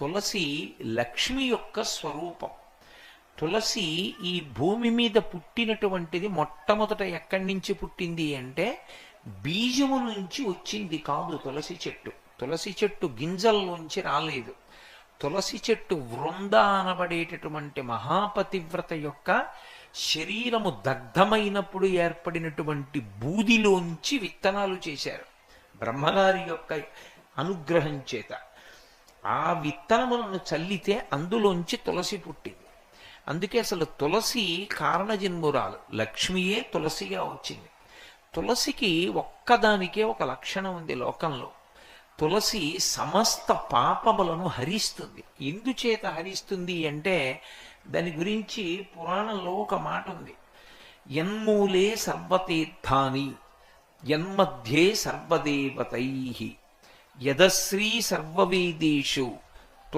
తులసి లక్ష్మి యొక్క స్వరూపం. తులసి ఈ భూమి మీద పుట్టినటువంటిది మొట్టమొదట ఎక్కడి నుంచి పుట్టింది అంటే బీజము నుంచి వచ్చింది కాదు తులసి చెట్టు. తులసి చెట్టు గింజల్లోంచి రాలేదు. తులసి చెట్టు వృంద అనబడేటటువంటి మహాపతివ్రత యొక్క శరీరము దగ్ధమైనప్పుడు ఏర్పడినటువంటి బూదిలోంచి విత్తనాలు చేశారు బ్రహ్మగారి యొక్క అనుగ్రహం చేత. ఆ విత్తనములను చల్లితే అందులోంచి తులసి పుట్టింది. అందుకే అసలు తులసి కారణజన్మురాలు, లక్ష్మియే తులసిగా వచ్చింది. తులసికి ఒక్కదానికే ఒక లక్షణం ఉంది లోకంలో. తులసి సమస్త పాపములను హరిస్తుంది. ఎందుచేత హరిస్తుంది అంటే దాని గురించి పురాణంలో ఒక మాట ఉంది. యన్మూలే సర్వతీర్థాని యన్మధ్యే సర్వదేవతై యదశ్రీ సర్వవేదేషు